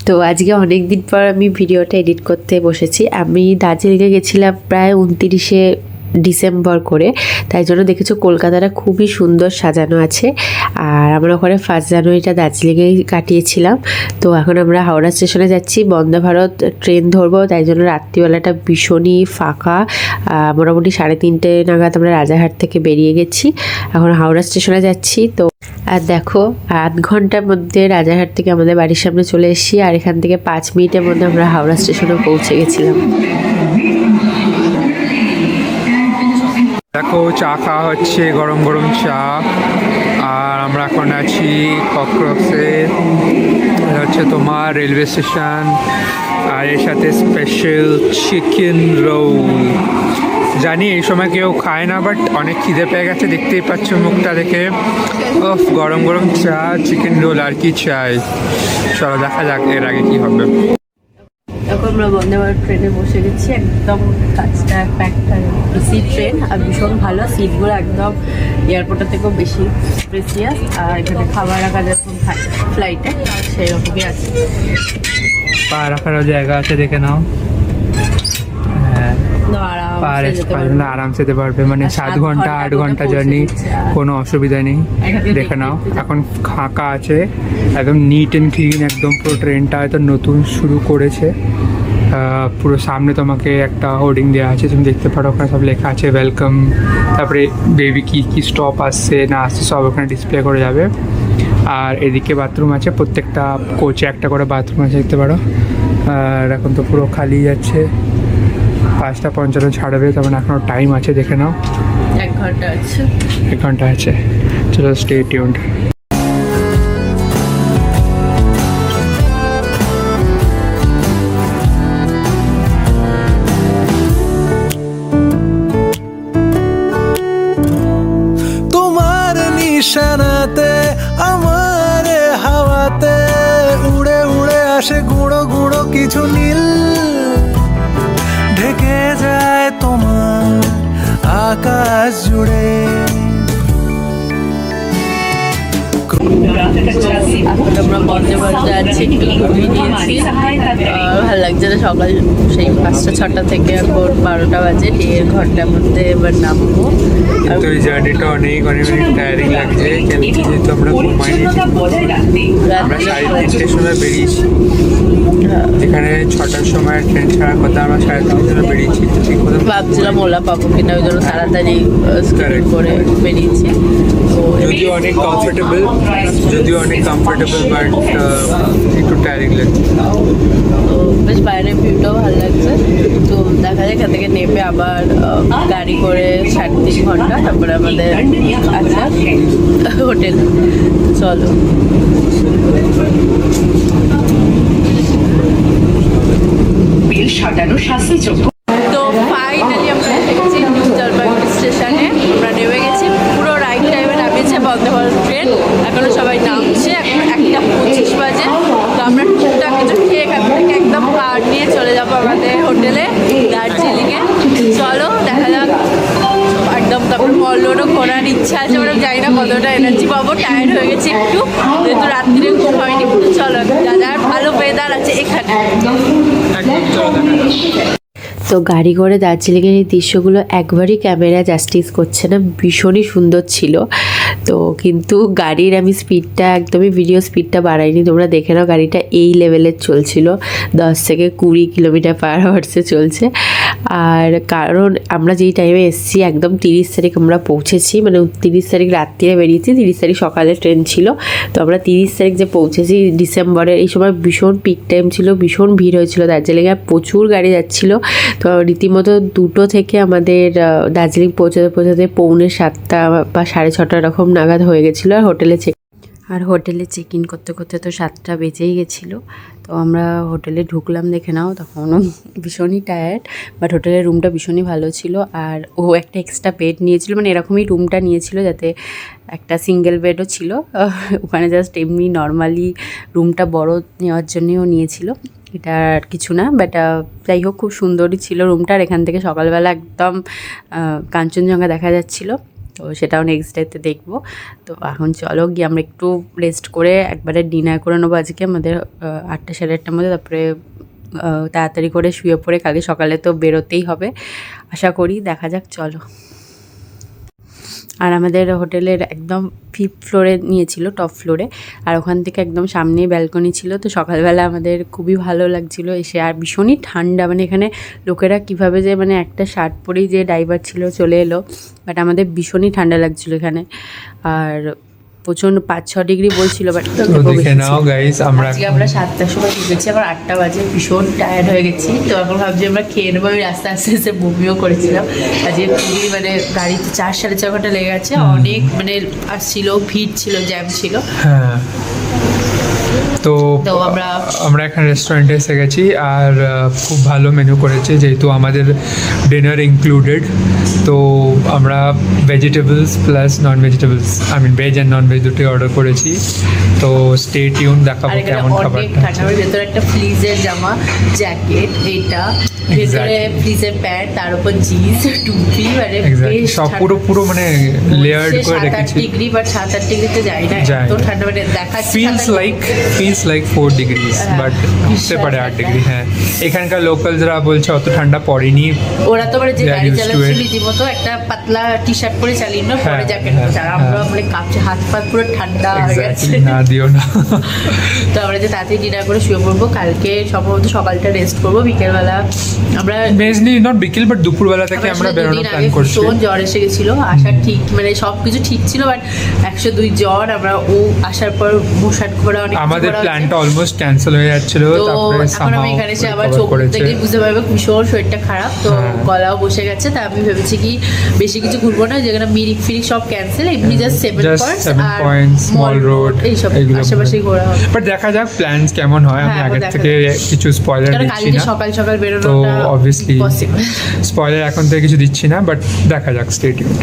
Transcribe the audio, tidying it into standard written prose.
তো আজকে অনেক দিন পর আমি ভিডিওটা এডিট করতে বসেছি। আমি দার্জিলিংয়ে গেছিলাম প্রায় 29শে ডিসেম্বর করে, তাই জন্য দেখেছো কলকাতাটা খুবই সুন্দর সাজানো আছে। আর আমরা ওখানে 1 জানুয়ারিটা দার্জিলিংয়েই কাটিয়েছিলাম। তো এখন আমরা হাওড়া স্টেশনে যাচ্ছি, বন্দে ভারত ট্রেন ধরবো, তাই জন্য রাত্রিবেলাটা ভীষণই ফাঁকা। মোটামুটি 3:30 নাগাদ আমরা রাজারহাট থেকে বেরিয়ে গেছি, এখন হাওড়া স্টেশনে যাচ্ছি। তো আর দেখো 8 ঘন্টার মধ্যে রাজারহাট থেকে আমাদের বাড়ির সামনে চলে এসেছি, আর এখান থেকে 5 মিনিটের মধ্যে আমরা হাওড়া স্টেশনে পৌঁছে গেছিলাম। দেখো চা খাওয়া হচ্ছে, গরম গরম চা। আর আমরা এখন আছি কক্রক্সে, এটা হচ্ছে তোমার রেলওয়ে স্টেশন। আর এর সাথে স্পেশাল চিকেন রোল। জানি এই সময় কেউ খায় না, বাট অনেক খিদে পেয়ে গেছে, দেখতেই পাচ্ছ মুখটা দেখে। ওফ, গরম গরম চা, চিকেন রোল, আর কি চাই। চলো দেখা যাক এর আগে কি হবে। এখন আমরা বন্দে ভারত ট্রেনে বসে গেছি, একদম কাজটা একটা এসি ট্রেন, আর ভীষণ ভালো সিটগুলো, একদম এয়ারপোর্টের থেকেও বেশি প্রেসিয়াস। আর এখানে খাবার রাখা যেরকম ফ্লাইটে সেই রকমই আছে, পা রাখারও জায়গা আছে, দেখে নাও। হ্যাঁ, আরামসে যেতে পারবে, মানে 7 ঘন্টা 8 ঘন্টা জার্নি, কোনো অসুবিধা নেই। দেখে নাও এখন ফাঁকা আছে, একদম নিট অ্যান্ড ক্লিন, একদম পুরো ট্রেনটা হয়তো নতুন শুরু করেছে। পুরো সামনে তোমাকে একটা হোর্ডিং দেওয়া আছে, তুমি দেখতে পারো, ওখানে সব লেখা আছে ওয়েলকাম, তারপরে বেবি কি কি স্টপ আসছে না আসছে সব ওখানে ডিসপ্লে করে যাবে। আর এদিকে বাথরুম আছে, প্রত্যেকটা কোচে একটা করে বাথরুম আছে, দেখতে পারো। আর এখন তো পুরো খালি যাচ্ছে, 5:55 ছাড়বে, তখন এখনও টাইম আছে, দেখে নাও। 1 ঘন্টা আছে, 1 ঘন্টা আছে। চলো, স্টে টিউনড। তোমার নিশানাতে আমার হাওয়াতে উড়ে উড়ে আসে গুঁড়ো গুঁড়ো কিছু নীল, ঢেকে যায় তোমার আকাশ জুড়ে। এখন আমরা বন্দে ভারতে আছি, একটু ঘুমিয়ে নিয়েছি, ভালো লাগছে না। সকাল সেই 5টা 6টা থেকে এখন 12টা বাজে, 1.5 ঘন্টার মধ্যে এবার নামবো। কিন্তু এই জার্নিটা অনেক টায়ারিং লাগছে, কেন কি যেহেতু আমরা ঘুমাইনি। আমরা 3:30টার সময় বেরিয়েছি, এখানে 6টার সময় ট্রেন ছাড়ার কথা, আমরা 3:30টার সময় বেরিয়েছি। ঠিক মতো ভাবছিলাম ওলা পাবো কিনা, ওই জন্য তাড়াতাড়ি স্কুল করে বেরিয়েছি। তো যদিও অনেক কমফোর্টেবল, বাট একটু টায়ারিং লাগছে। তো বেশ বাইরের ভিউটাও ভালো লাগছে। তো দেখা যায় এখান থেকে নেমে আবার গাড়ি করে 3.5 ঘন্টা, তারপরে আমাদের আছে হোটেল। চলো, বিল সাঁটানো শাস্তিযোগ্য। তো ফাইনালি আমরা এসেছি নিউ জলপাইগুড়ি স্টেশনে। আমরা নেমে গেছি, পুরো রাইট টাইমে নামিয়েছে বন্দে ভারত ট্রেন। এখনো সবাই নামছে, এখন 1:25 বাজে। তো আমরা টুকটাক কিছু খেয়ে এখান থেকে একদম কার নিয়ে চলে যাবো আমাদের হোটেলে দার্জিলিংয়ে। চলো দেখা যাক। একদম তারপর মল রোডও ঘোরার ইচ্ছা আছে, আমরা জানি না কতটা এনার্জি পাবো, টায়ার্ড হয়ে গেছি একটু, যেহেতু রাত্রিরে ঘুম হয়নি। চলো, যা ভালো ওয়েদার আছে এখানে। তো গাড়ি করে দার্জিলিংয়ের এই দৃশ্যগুলো একবারই ক্যামেরা জাস্টিস করছে না, ভীষণই সুন্দর ছিল। তো কিন্তু গাড়ির আমি স্পিডটা একদমই ভিডিও স্পিডটা বাড়াইনি, তোমরা দেখে নাও। গাড়িটা এই লেভেলের চলছিল, 10 থেকে 20 কিলোমিটার পার আওয়ার্সে চলছে। আর কারণ আমরা যেই টাইমে এসেছি একদম 30 তারিখ আমরা পৌঁছেছি, মানে 30 তারিখ রাত্রিরে বেরিয়েছি, 30 তারিখ সকালে ট্রেন ছিল। তো আমরা 30 তারিখ যে পৌঁছেছি ডিসেম্বরের, এই সময় ভীষণ পিক টাইম ছিল, ভীষণ ভিড় হয়েছিল দার্জিলিংয়ে, প্রচুর গাড়ি যাচ্ছিলো। তো রীতিমতো 2টো থেকে আমাদের দার্জিলিং পৌঁছাতে 6:45 বা 6:30 এরকম নাগাদ হয়ে গেছিলো। আর হোটেলে চেক ইন করতে করতে তো 7টা বেজেই গেছিলো। তো আমরা হোটেলে ঢুকলাম, দেখে নাও, তখনও ভীষণই টায়ার্ড, বাট হোটেলের রুমটা ভীষণই ভালো ছিল। আর ও একটা এক্সট্রা বেড নিয়েছিল, মানে এরকমই রুমটা নিয়েছিল, যাতে একটা সিঙ্গেল বেডও ছিল ওখানে, জাস্ট এমনি নর্মালি রুমটা বড় নেওয়ার জন্যও নিয়েছিল। এটা আর কিছু না, বাট যাই হোক খুব সুন্দরই ছিল রুমটা। আর এখান থেকে সকালবেলা একদম কাঞ্চনজঙ্ঘা দেখা যাচ্ছিলো। তো সেটাও নেক্সট ডেতে দেখবো। তো এখন চলো গিয়ে আমরা একটু রেস্ট করে একবারে ডিনার করে নেবো আজকে আমাদের 8টা সাড়ে 8টার মধ্যে, তারপরে তাড়াতাড়ি করে শুয়ে পড়ে কালকে সকালে তো বেরোতেই হবে আশা করি, দেখা যাক চলো। আর আমাদের হোটেলের একদম 5th ফ্লোরে নিয়েছিল, টপ ফ্লোরে, আর ওখান থেকে একদম সামনেই ব্যালকনি ছিল। তো সকালবেলা আমাদের খুবই ভালো লাগছিলো এসে, আর ভীষণই ঠান্ডা, মানে এখানে লোকেরা কীভাবে যে মানে একটা শার্ট পরেই যে ড্রাইভার ছিল চলে এলো, বাট আমাদের ভীষণই ঠান্ডা লাগছিলো এখানে, আর প্রচণ্ড 5-6 ডিগ্রি বলছিল। বাট দেখে নাও গাইস, আমরা 7টার সময় ঢুকেছি, আবার 8টা বাজে, ভীষণ টায়ার্ড হয়ে গেছি। তো এখন ভাবছি আমরা খেয়ে নেবো। আমি রাস্তা আস্তে আস্তে বমিও করেছিলাম আজকে, খুবই মানে গাড়িতে 4-4.5 ঘন্টা লেগে গেছে, অনেক মানে আসছিল, ভিড় ছিল, জ্যাম ছিল। হ্যাঁ, তো তো আমরা এখন রেস্টুরেন্টে এসে গেছি, আর খুব ভালো মেনু করেছে যেহেতু আমাদের ডিনার ইনক্লুডেড। তো আমরা vegetables plus non vegetables, I mean veg and non veg দুটোই অর্ডার করেছি। তো স্টে টিউন, দেখাবো কেমন খাবারটা। খাবারের ভেতরে একটা ফ্লিজের জামা, পুরো এইটা, ভেতরে ফ্লিজের প্যান্ট, তার উপর জিন্স, টুপি, মানে সব পুরো মানে লেয়ার্ড করে রেখেছি। 7-8 ডিগ্রি, বাট 7-8 ডিগ্রিতে যায় না, এত ঠান্ডা, মানে দেখাচ্ছে feels like 4 degrees, বাট হতে পারে 8 ডিগ্রি। হ্যাঁ, এখানকার লোকালসরা বলছে অত ঠান্ডা পড়েনি, ওরা তো মানে যে গাড়ি চালাচ্ছিল রীতিমতো একটা পাতলা টি শার্ট পরে চালিয়ে না, পরে জ্যাকেট পরে, আর আমরা মানে কাঁপছে, হাত পা পুরো ঠান্ডা হয়ে গেছে। না দিও না। তো আমরা যে তাড়াতাড়ি ডিনার করে শুয়ে পড়বো, কালকে সম্ভবত সকালটা রেস্ট করবো, বিকেলবেলা আমরা মেজলি নট বিকেল বাট দুপুরবেলা থেকে আমরা বেরোনোর প্ল্যান করছি। ভীষণ জ্বর এসে গেছিলো, আসার ঠিক মানে সব কিছু ঠিক ছিল, বাট 102 জ্বর। আমরা আসার পর বসার করে অনেক আমাদের প্ল্যানটা অলমোস্ট ক্যান্সেল হয়ে যাচ্ছিল, তারপরে এখন আমি এখানে এসে আবার চোখ দেখলেই বুঝতে পারবে ভীষণ শরীরটা খারাপ, তো গলাও বসে গেছে। তা আমি ভেবেছি কি বেশি কিছু ঘুরবো না, যেখানে মিরিক ফিরিক সব ক্যান্সেল, এমনি জাস্ট 7 পয়েন্টস স্মল রোড এইসব আশেপাশেই ঘোরা হবে। বাট দেখা যাক প্ল্যানস কেমন হয়, আমি আগের থেকে কিছু স্পয়লার দিচ্ছি না, সকাল সকাল বেরোনোটা তো অবভিয়াসলি স্পয়লার এখন থেকে কিছু দিচ্ছি না, বাট দেখা যাক, স্টে টিউনড।